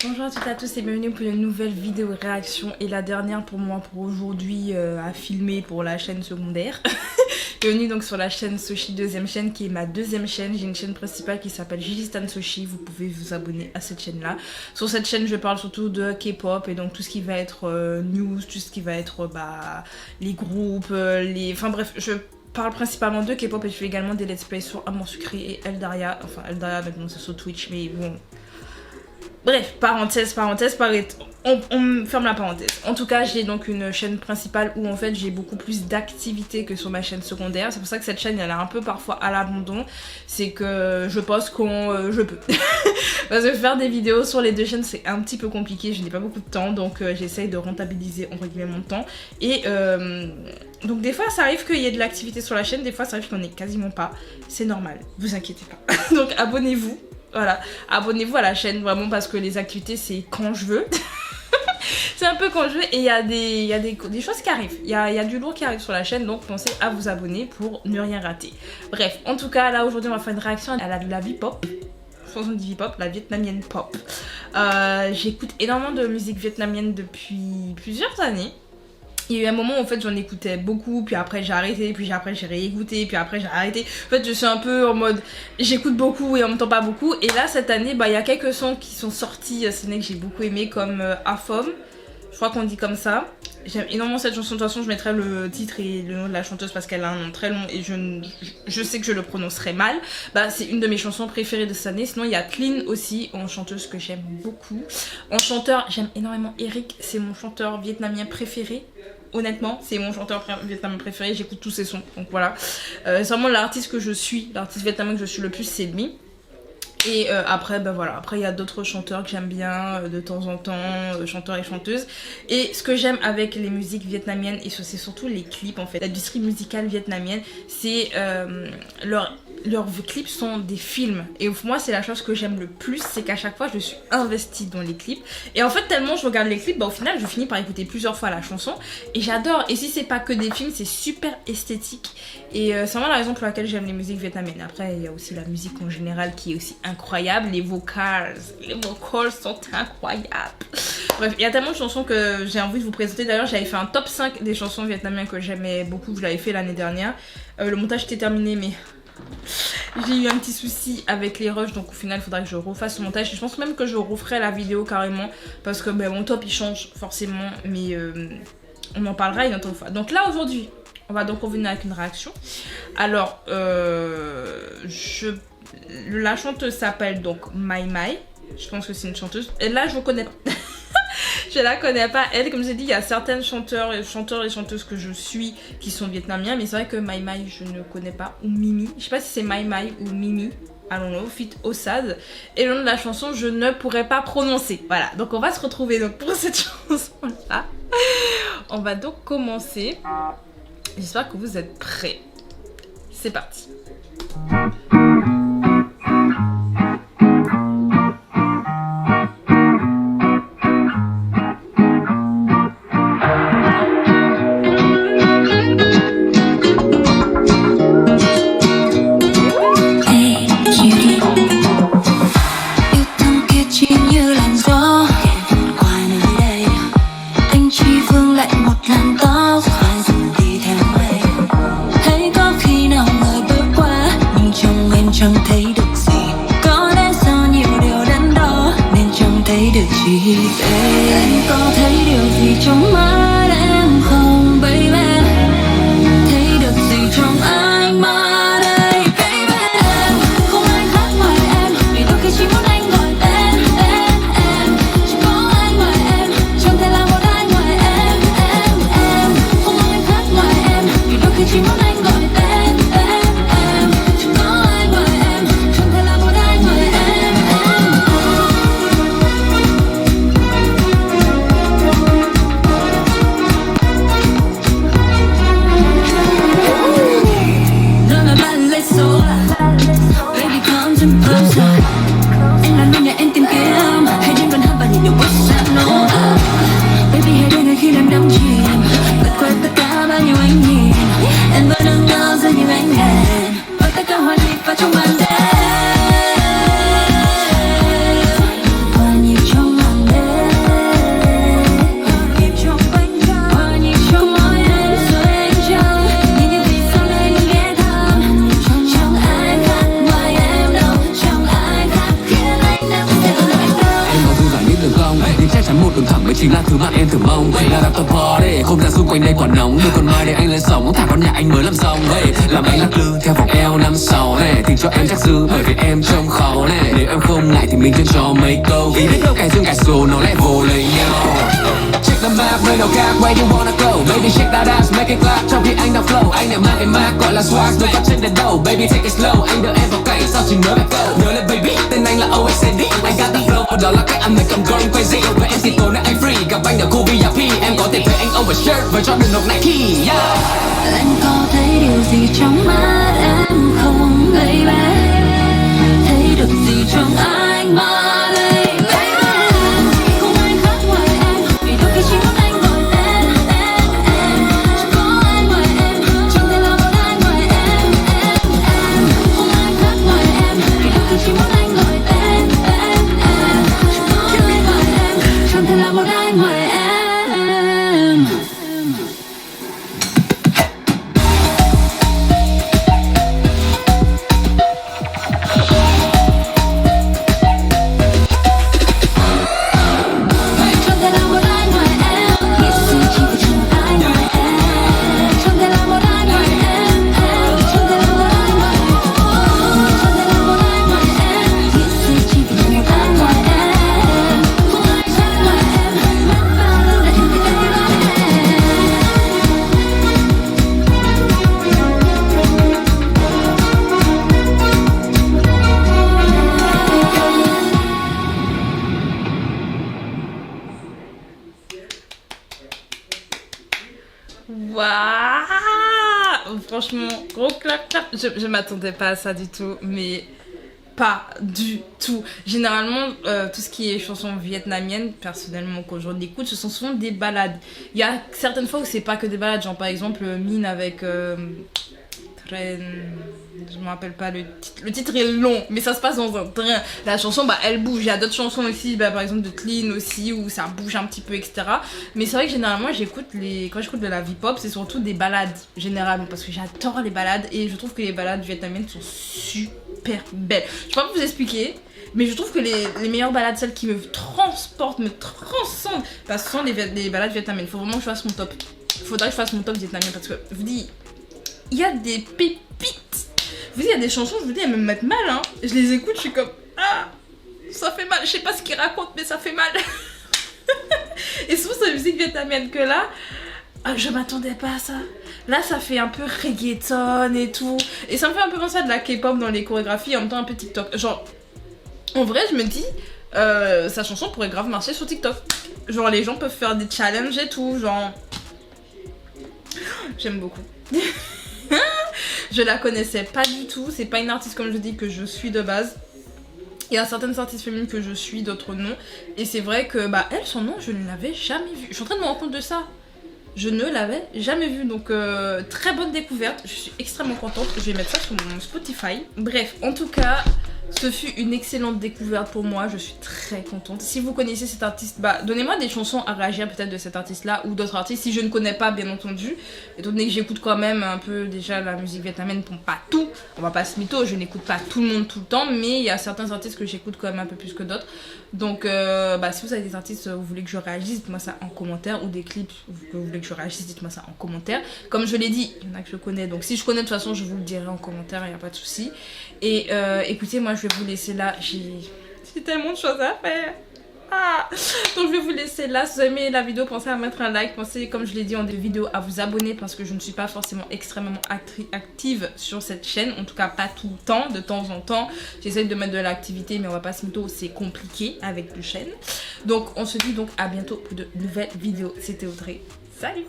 Bonjour à toutes et à tous et bienvenue pour une nouvelle vidéo réaction et la dernière pour moi pour aujourd'hui à filmer pour la chaîne secondaire. Bienvenue donc sur la chaîne Soshi deuxième chaîne qui est ma deuxième chaîne. J'ai une chaîne principale qui s'appelle Jilistan Soshi, vous pouvez vous abonner à cette chaîne là. Sur cette chaîne je parle surtout de K-pop et donc tout ce qui va être news, tout ce qui va être les groupes, enfin bref je parle principalement de K-pop et je fais également des let's play sur Amour Sucré et Eldaria. Enfin Eldaria maintenant c'est sur Twitch mais bon... Bref, parenthèse, on ferme la parenthèse. En tout cas, j'ai donc une chaîne principale où en fait j'ai beaucoup plus d'activités que sur ma chaîne secondaire. C'est pour ça que cette chaîne elle est un peu parfois à l'abandon. C'est que je poste quand je peux. Parce que faire des vidéos sur les deux chaînes c'est un petit peu compliqué. Je n'ai pas beaucoup de temps donc j'essaye de rentabiliser entre guillemets mon temps. Et donc des fois ça arrive qu'il y ait de l'activité sur la chaîne, des fois ça arrive qu'il n'y en ait quasiment pas. C'est normal, vous inquiétez pas. Donc abonnez-vous. Voilà, abonnez-vous à la chaîne vraiment parce que les activités c'est quand je veux. C'est un peu quand je veux et il y a des choses qui arrivent. Il y a du lourd qui arrive sur la chaîne donc pensez à vous abonner pour ne rien rater. Bref, en tout cas là aujourd'hui on va faire une réaction à la V-pop. Chanson de V-pop, la vietnamienne pop. J'écoute énormément de musique vietnamienne depuis plusieurs années. Il y a eu un moment où en fait j'en écoutais beaucoup, puis après j'ai arrêté, puis après j'ai réécouté, puis après j'ai arrêté. En fait je suis un peu en mode j'écoute beaucoup et en même temps pas beaucoup. Et là cette année il y a quelques sons qui sont sortis que j'ai beaucoup aimé comme Afom, je crois qu'on dit comme ça. J'aime énormément cette chanson, de toute façon je mettrai le titre et le nom de la chanteuse parce qu'elle a un nom très long et je sais que je le prononcerai mal. C'est une de mes chansons préférées de cette année. Sinon il y a Clean aussi, en chanteuse que j'aime beaucoup. En chanteur j'aime énormément Eric, c'est mon chanteur vietnamien préféré. Honnêtement, c'est mon chanteur vietnamien préféré, j'écoute tous ses sons, donc voilà. C'est vraiment l'artiste que je suis, l'artiste vietnamien que je suis le plus, c'est lui. Et après, voilà, après il y a d'autres chanteurs que j'aime bien de temps en temps, chanteurs et chanteuses. Et ce que j'aime avec les musiques vietnamiennes, et c'est surtout les clips en fait, l'industrie musicale vietnamienne, c'est leurs clips sont des films. Et pour moi, c'est la chose que j'aime le plus, c'est qu'à chaque fois, je suis investie dans les clips. Et en fait, tellement je regarde les clips, au final, je finis par écouter plusieurs fois la chanson. Et j'adore. Et si c'est pas que des films, c'est super esthétique. Et c'est vraiment la raison pour laquelle j'aime les musiques vietnamiennes. Après, il y a aussi la musique en général qui est aussi incroyable. Les vocals sont incroyables. Bref, il y a tellement de chansons que j'ai envie de vous présenter. D'ailleurs, j'avais fait un top 5 des chansons vietnamiennes que j'aimais beaucoup. Je l'avais fait l'année dernière. Le montage était terminé, mais... j'ai eu un petit souci avec les rushs, donc au final il faudra que je refasse le montage. Et je pense même que je referai la vidéo carrément parce que mon top il change forcément, mais on en parlera une autre fois. Donc là aujourd'hui on va donc revenir avec une réaction. Alors la chanteuse s'appelle donc Mai Mai. Je pense que c'est une chanteuse. Et là je ne connais pas. Je la connais pas. Elle, comme j'ai dit, il y a certaines chanteurs et chanteuses que je suis qui sont vietnamiens. Mais c'est vrai que Mai Mai, je ne connais pas. Ou Mimi. Je sais pas si c'est Mai Mai ou Mimi. I don't know. Fit Ossad. Et le nom de la chanson, je ne pourrais pas prononcer. Voilà. Donc on va se retrouver donc, pour cette chanson-là. On va donc commencer. J'espère que vous êtes prêts. C'est parti. Em có thấy điều gì trong mắt em không baby? Thấy được gì trong ánh mắt đây baby? Em không ai khác ngoài em, vì đôi khi chỉ muốn anh gọi tên em. Chỉ có anh ngoài em, chẳng thể là một ai ngoài em. Không ai khác ngoài em, vì đôi khi chỉ muốn anh gọi tên em. Chỉ có anh ngoài em, chẳng thể là một ai ngoài em. Trong màn đêm và nhiều trong màn thứ mà em thường mong. Là đập tập party, không gian xung quanh đây còn nóng. Đừng còn mai để anh lên sóng, thả con nhà anh mới làm xong. Làm anh lắc lư theo vòng eo năm sáu này, tình cho em chắc dư bởi vì em trông khó này. Nếu em không ngại thì mình chơi cho mấy câu, vì biết đâu cái dương cái số nó lại vô lấy nhau. Check the map, nơi nào khác, where you wanna go. Baby shake that ass, make it clap trong khi anh đang flow. Anh lại mang cái mác gọi là swag, đôi bắt trên đèn đầu. Baby take it slow, anh đợi em vào cảnh sao chỉ nhớ back go. Nhớ lên baby, tên anh là OXND. Anh got the flow, đó là cách anh make em going crazy. Với em thì tối nay anh free, gặp anh ở khu VIP. Em có thể thấy anh overshirt với cho đường nọc Nike. Yeah. Anh có thấy điều gì trong mắt em không baby? Thấy được gì trong ánh mắt đây baby? Không ai khác ngoài em, vì đôi khi chỉ muốn anh gọi tên em. Chỉ có anh ngoài em, chẳng thể là một ai ngoài em. Không ai khác ngoài em, vì đôi khi chỉ muốn anh gọi tên em. Chỉ có anh ngoài em, chẳng thể là một ai ngoài em. Waouh, franchement, gros clap clap. Je m'attendais pas à ça du tout, mais pas du tout. Généralement, tout ce qui est chansons vietnamiennes, personnellement, quand je l'écoute, ce sont souvent des ballades. Il y a certaines fois où c'est pas que des ballades, genre par exemple Mine avec je me rappelle pas le titre. Le titre est long, mais ça se passe dans un train. La chanson, bah, elle bouge. Il y a d'autres chansons aussi, bah, par exemple de Clean aussi, où ça bouge un petit peu, etc. Mais c'est vrai que généralement, quand j'écoute de la V-pop, c'est surtout des ballades, généralement, parce que j'adore les ballades et je trouve que les ballades vietnamiennes sont super belles. Je peux pas vous expliquer, mais je trouve que les meilleures ballades, celles qui me transportent, me transcendent, bah, ce sont les ballades vietnamiennes. Il faut vraiment que je fasse mon top. Il faudrait que je fasse mon top vietnamien parce que, je vous dis, il y a des pépites. Vous dites, il y a des chansons, je vous dis, elles me mettent mal, hein. Je les écoute, je suis comme, ah, ça fait mal. Je sais pas ce qu'ils racontent, mais ça fait mal. Et souvent, c'est la musique vietnamienne que là, je m'attendais pas à ça. Là, ça fait un peu reggaeton et tout. Et ça me fait un peu penser à de la K-pop dans les chorégraphies, en même temps un peu TikTok. Genre, en vrai, je me dis, sa chanson pourrait grave marcher sur TikTok. Genre, les gens peuvent faire des challenges et tout, genre... J'aime beaucoup. Je la connaissais pas du tout, c'est pas une artiste comme je dis que je suis de base. Il y a certaines artistes féminines que je suis, d'autres non. Et c'est vrai que bah elle, son nom, je ne l'avais jamais vu. Je suis en train de me rendre compte de ça. Je ne l'avais jamais vu, donc très bonne découverte. Je suis extrêmement contente. Je vais mettre ça sur mon Spotify. Bref, en tout cas, ce fut une excellente découverte pour moi. Je suis très contente. Si vous connaissez cet artiste, bah donnez-moi des chansons à réagir peut-être de cet artiste-là ou d'autres artistes. Si je ne connais pas, bien entendu, étant donné que j'écoute quand même un peu déjà la musique vietnamienne, pour pas tout. On va pas se mytho, je n'écoute pas tout le monde tout le temps, mais il y a certains artistes que j'écoute quand même un peu plus que d'autres. Donc, bah, si vous avez des artistes, vous voulez que je réagisse, dites-moi ça en commentaire, ou des clips que vous voulez que je réagisse, dites-moi ça en commentaire. Comme je l'ai dit, il y en a que je connais, donc si je connais de toute façon, je vous le dirai en commentaire, il n'y a pas de souci. Et écoutez, moi je vais vous laisser là, j'ai tellement de choses à faire. Ah. Donc je vais vous laisser là. Si vous avez aimé la vidéo, pensez à mettre un like. Pensez, comme je l'ai dit en des vidéos, à vous abonner parce que je ne suis pas forcément extrêmement active sur cette chaîne. En tout cas, pas tout le temps. De temps en temps, j'essaie de mettre de l'activité, mais on va pas se mytho, c'est compliqué avec deux chaînes. Donc on se dit donc à bientôt pour de nouvelles vidéos. C'était Audrey. Salut!